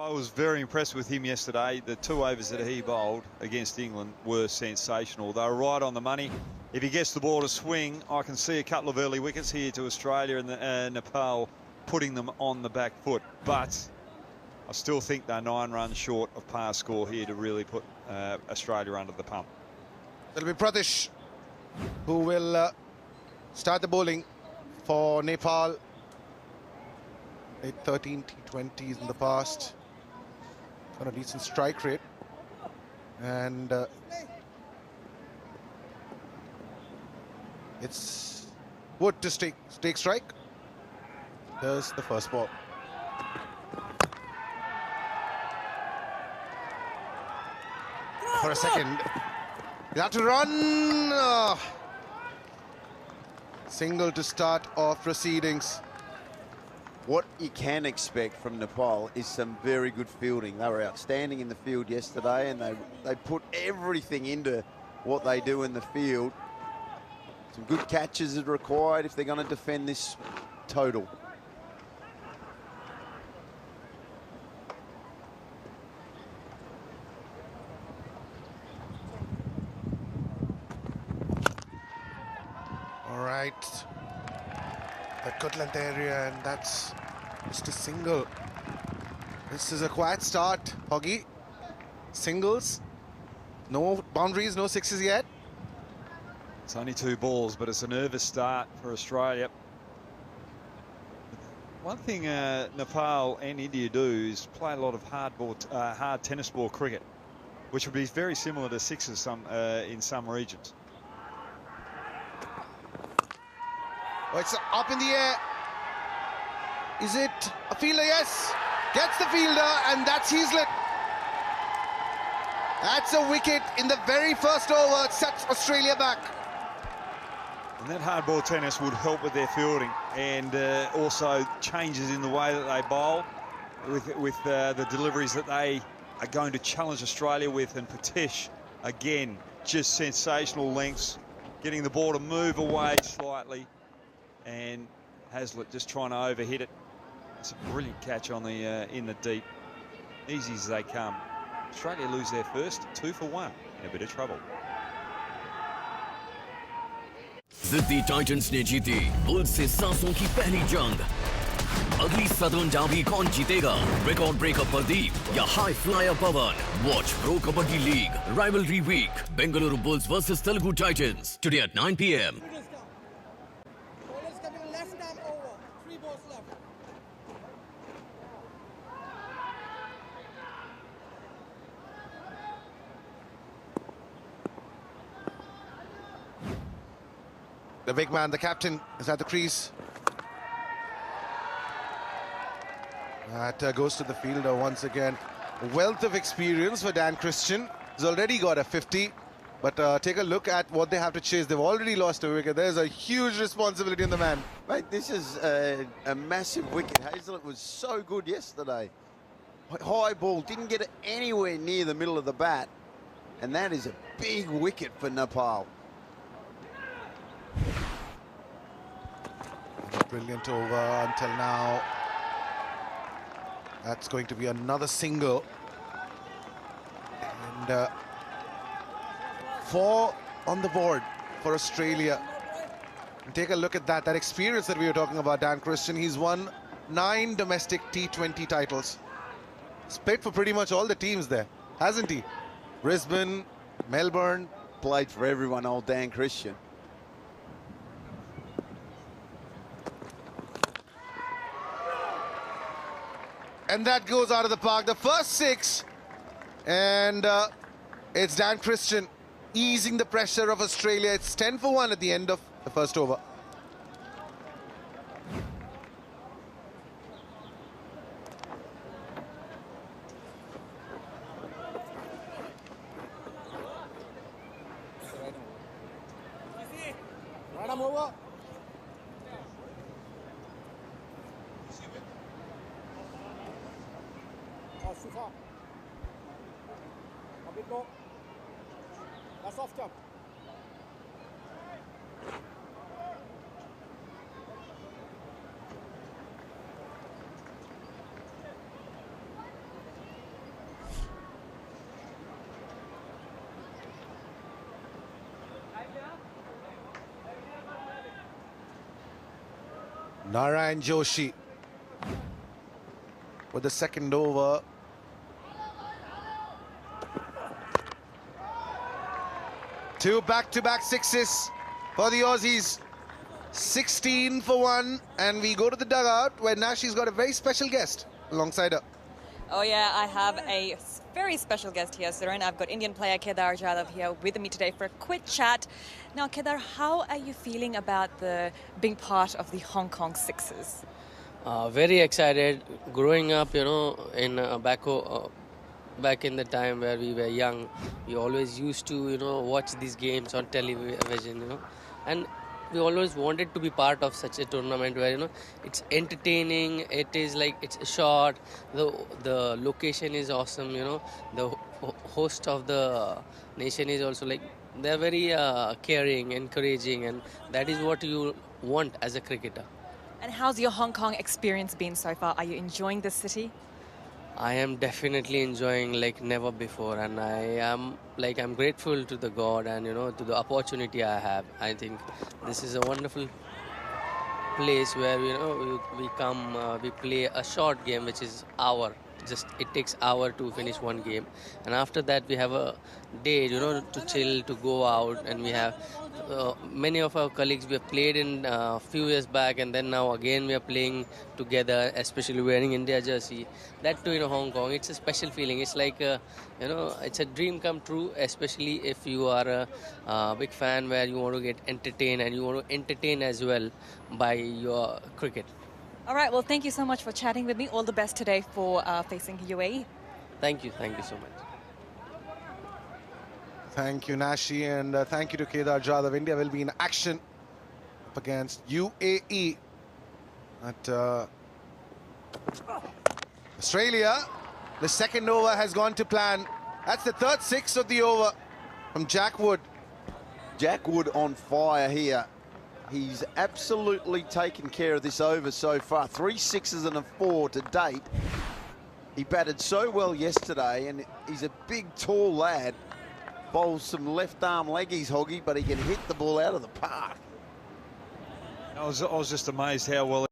I was very impressed with him yesterday. The 2 overs that he bowled against England were sensational. They were right on the money. If he gets the ball to swing, I can see a couple of early wickets here to Australia and Nepal putting them on the back foot. But I still think they're 9 runs short of par score here to really put Australia under the pump. It'll be Pradesh who will start the bowling for Nepal. 13 T20s in the past. Got a decent strike rate. And it's Wood to take strike. There's the first ball. For a second. You have to run. Single to start off proceedings. What you can expect from Nepal is some very good fielding. They were outstanding in the field yesterday, and they put everything into what they do in the field. Some good catches are required if they're going to defend this total. All right. That good length area, and that's just a single. This is a quiet start, Hoggy. Singles, no boundaries, no sixes yet. It's only 2 balls, but it's a nervous start for Australia. One thing Nepal and India do is play a lot of hard tennis ball cricket, which would be very similar to sixes in some regions. Oh, it's up in the air. Is it a fielder? Yes. Gets the fielder, and that's Heaslett. That's a wicket in the very first over. Sets Australia back. And that hardball tennis would help with their fielding, and also changes in the way that they bowl with the deliveries that they are going to challenge Australia with. And Patish, again, just sensational lengths, getting the ball to move away slightly. And Heaslett just trying to overhit it. It's a brilliant catch on the in the deep. Easy as they come. Australia lose their first 2 for 1. In a bit of trouble. जिद्दी Titans ने जीती bulls से सांसों की पहली जंग। अगली southern derby कौन जीतेगा? रिकॉर्ड ब्रेकर प्रदीप या high flyer Pawan? Watch pro kabaddi league rivalry week Bengaluru bulls versus Telugu titans today at 9 p.m. The big man, the captain, is at the crease. That goes to the fielder once again. Wealth of experience for Dan Christian. He's already got a 50. But take a look at what they have to chase. They've already lost a wicket. There's a huge responsibility on the man. Mate, this is a massive wicket. Heaslett was so good yesterday. High ball, didn't get it anywhere near the middle of the bat. And that is a big wicket for Nepal. Brilliant over until now. That's going to be another single. And 4 on the board for Australia. And take a look at that experience that we were talking about, Dan Christian. He's won 9 domestic T20 titles. He's played for pretty much all the teams there, hasn't he? Brisbane, Melbourne. Played for everyone, old Dan Christian. And that goes out of the park. The first 6. And it's Dan Christian easing the pressure of Australia. It's 10 for 1 at the end of the first over. That's off jump. Narayan Joshi with the second over. Two back-to-back sixes for the Aussies. 16 for one, and we go to the dugout where Nashi's got a very special guest alongside her. Oh yeah, I have a very special guest here, Suren. I've got Indian player Kedar Jadhav here with me today for a quick chat. Now, Kedar, how are you feeling about being part of the Hong Kong Sixers? Very excited. Growing up, in back in the time where we were young, we always used to, watch these games on television, and we always wanted to be part of such a tournament where it's entertaining. It is like it's short. The location is awesome. The host of the nation is also like they're very caring, encouraging, and that is what you want as a cricketer. And how's your Hong Kong experience been so far? Are you enjoying the city? I am definitely enjoying like never before, and I'm grateful to the God and to the opportunity I have. I think this is a wonderful place where we come, we play a short game which is hour. It takes hour to finish one game, and after that we have a day to chill, to go out, and we have many of our colleagues we have played in a few years back, and then now again we are playing together, especially wearing India jersey. That too in Hong Kong, it's a special feeling. It's like it's a dream come true, especially if you are a big fan where you want to get entertained and you want to entertain as well by your cricket. All right, well, thank you so much for chatting with me. All the best today for facing UAE. Thank you so much. Thank you, Nashi, and thank you to Kedar Jadhav. India will be in action up against UAE at Australia. The second over has gone to plan. That's the third six of the over from Jack Wood. Jack Wood on fire here. He's absolutely taken care of this over so far. 3 sixes and a 4 to date. He batted so well yesterday, and he's a big, tall lad. Bowls some left-arm leggies, Hoggy, but he can hit the ball out of the park. I was just amazed how well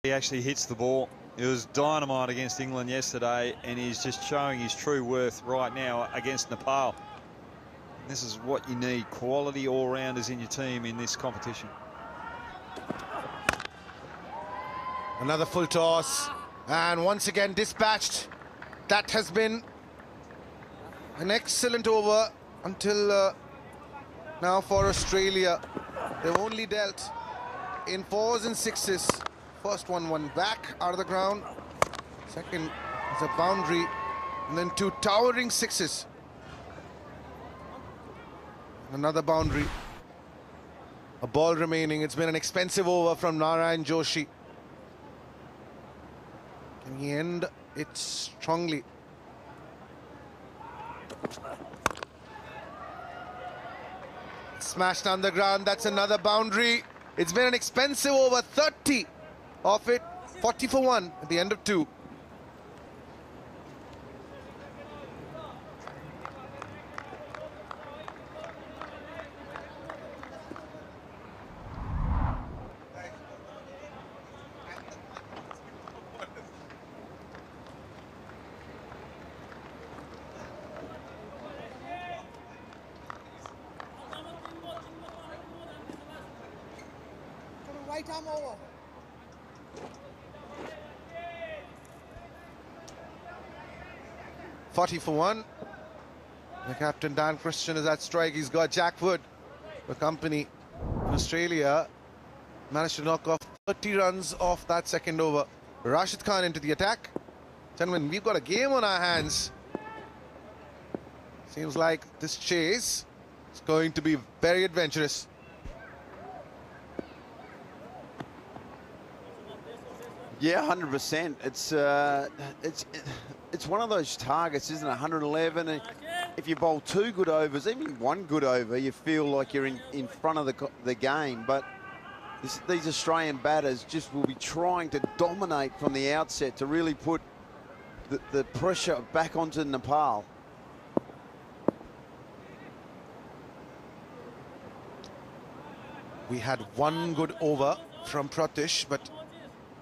he actually hits the ball. It was dynamite against England yesterday, and he's just showing his true worth right now against Nepal. This is what you need, quality all-rounders in your team in this competition. Another full toss, and once again dispatched. That has been an excellent over until now for Australia. They've only dealt in 4s and 6s. First one back out of the ground. Second is a boundary, and then 2 towering 6s. Another boundary. A ball remaining. It's been an expensive over from Narayan Joshi. Can he end it strongly? Smashed on the ground. That's another boundary. It's been an expensive over. 30 of it. 40 for 1 at the end of 2. Right arm over. $40 for 1. The captain, Dan Christian, is at strike. He's got Jack Wood for company. In Australia managed to knock off 30 runs off that second over. Rashid Khan into the attack. Gentlemen, we've got a game on our hands. Seems like this chase is going to be very adventurous. Yeah, 100%. It's one of those targets, isn't it? 111. And if you bowl 2 good overs, even 1 good over, you feel like you're in front of the game. But these Australian batters just will be trying to dominate from the outset to really put the pressure back onto Nepal. We had 1 good over from Pratish, but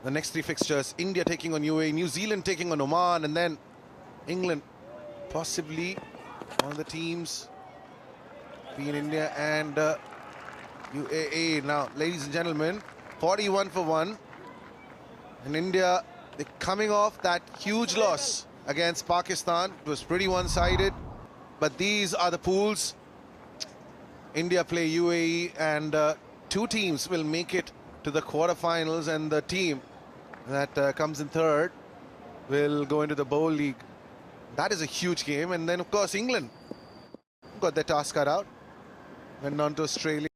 The next three fixtures, India taking on UAE, New Zealand taking on Oman, and then England, possibly one of the teams being India and UAE. Now, ladies and gentlemen, 41 for 1. And India, they're coming off that huge loss against Pakistan. It was pretty one-sided, but these are the pools. India play UAE, and two teams will make it to the quarterfinals, and the team that comes in third will go into the Bowl League. That is a huge game. And then, of course, England got their task cut out, went on to Australia.